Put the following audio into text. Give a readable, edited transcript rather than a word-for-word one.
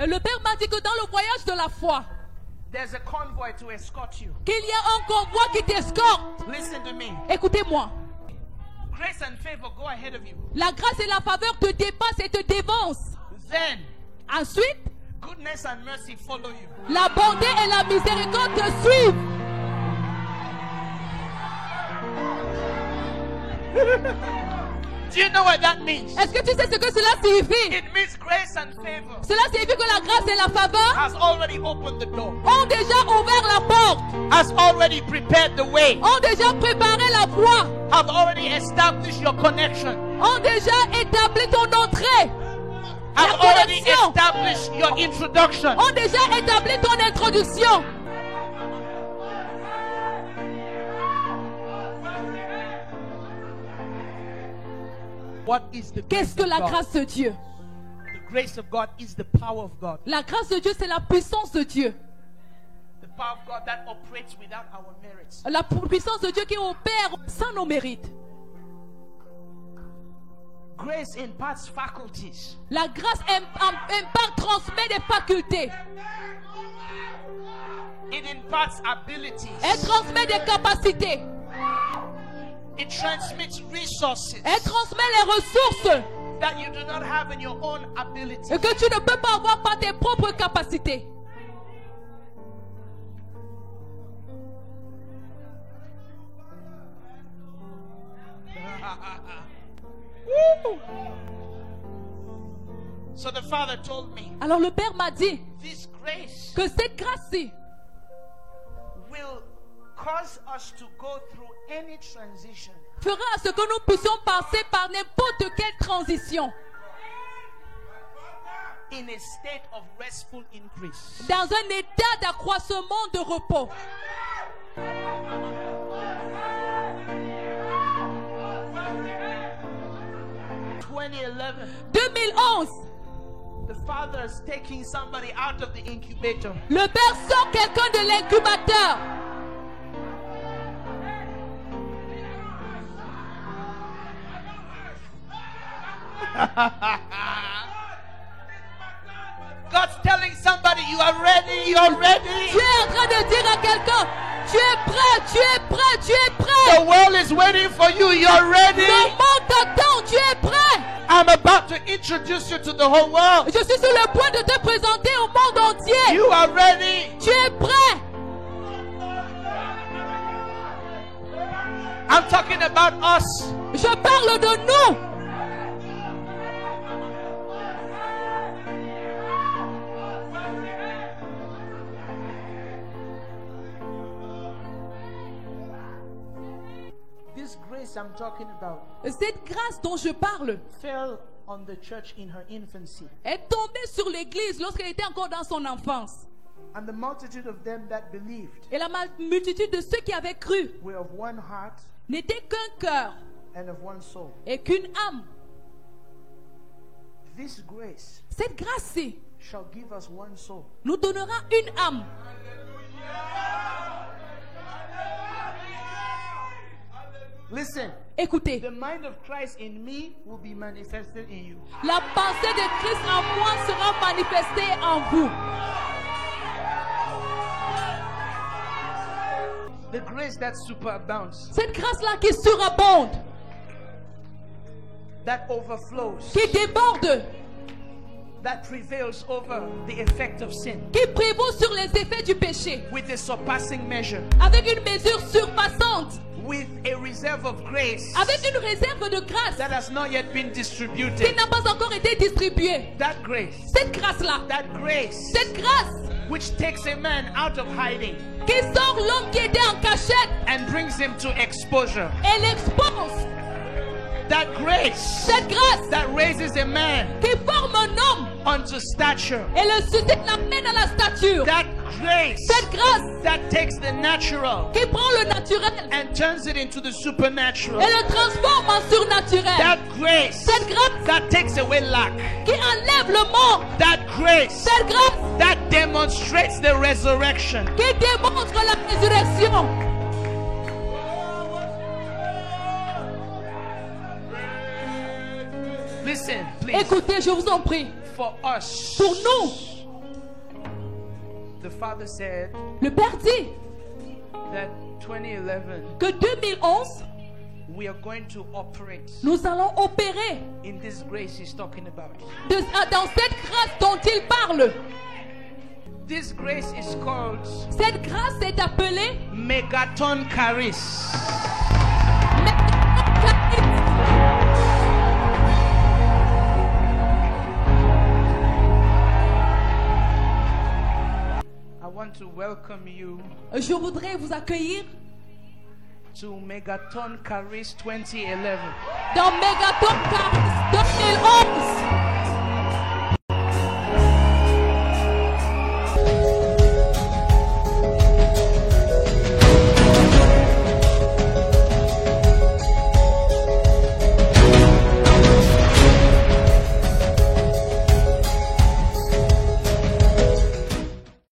Le Père m'a dit que dans le voyage de la foi, there's a convoy to escort you. qu'il y a un convoi qui t'escorte. Listen to me. Écoutez-moi. Grace and favor go ahead of you. La grâce et la faveur te dépassent et te dévancent. Then Ensuite, goodness and mercy follow you. la bonté et la miséricorde te suivent. Do you know what that means? Est-ce que tu sais ce que cela signifie? It means grace and favor Cela signifie que la grâce et la faveur has already opened the door, ont déjà ouvert la porte, has already prepared the way, ont déjà préparé la voie, have already established your connection, ont déjà établi ton entrée, have la already connexion, established your introduction. ont déjà établi ton introduction. What is the grace Qu'est-ce que of la God? grâce de Dieu? The grace of God is the power of God. La grâce de Dieu, c'est la puissance de Dieu. The power of God that operates without our merits. La puissance de Dieu qui opère sans nos mérites. Grace imparts faculties. La grâce transmet des facultés. It imparts abilities. Elle transmet des capacités. It transmits resources Elle transmet les ressources that you do not have in your own ability. et que tu ne peux pas avoir par tes propres capacités. So the Father told me, Alors le Père m'a dit this grace que cette grâce-ci will cause us to go through any transition fera à ce que nous puissions passer par n'importe quelle transition in a state of restful increase. dans un état d'accroissement de repos. 2011, the Father is taking somebody out of the incubator. le Père sort quelqu'un de l'incubateur. God's telling somebody, you are ready, you are ready. Tu es en train de dire à quelqu'un, tu es prêt, tu es prêt, tu es prêt. The world is waiting for you, you are ready. Le monde t'attend, tu es prêt. I'm about to introduce you to the whole world. Je suis sur le point de te présenter au monde entier. You are ready. Tu es prêt. I'm talking about us. Je parle de nous. This grace I'm talking about Cette grâce dont je parle fell on the church in her infancy. est tombée sur l'église lorsqu'elle était encore dans son enfance. And the multitude of them that believed Et la multitude de ceux qui avaient cru were of one heart n'était qu'un cœur and of one soul. et qu'une âme. This grace Cette grâce-ci shall give us one soul. nous donnera une âme. Listen, Écoutez, the mind of Christ in me will be manifested in you. la pensée de Christ en moi sera manifestée en vous. The grace that superabounds, Cette grâce-là qui surabonde, that overflows, qui déborde, that prevails over the effect of sin qui prévaut sur les effets du péché, with a surpassing measure, avec une mesure surpassante, with a reserve of grace avec une réserve de grâce that has not yet been qui distributed. n'a pas encore été distribuée. That grace, Cette grâce-là, that grace cette grâce which takes a man out of hiding qui sort l'homme qui était en cachette and brings him to exposure. et l'expose. That grace Cette grâce that raises a man qui forme un homme unto stature. et le suscite l'amène à la stature. That grace Cette grâce that takes the natural qui prend le naturel and turns it into the supernatural. et le transforme en surnaturel. That grace Cette grâce that takes away lack. qui enlève le mort. That grace Cette grâce that demonstrates the resurrection. qui démontre la résurrection. Listen, please. Écoutez, je vous en prie. For us, Pour nous, The Father said Le Père dit that 2011 que 2011, we are going to operate nous allons opérer in this grace he's talking about. dans cette grâce dont il parle. This grace is called Cette grâce est appelée Megaton Charis. I want to welcome you Je voudrais vous accueillir to Megaton Charis 2011. dans Megaton Charis 2011.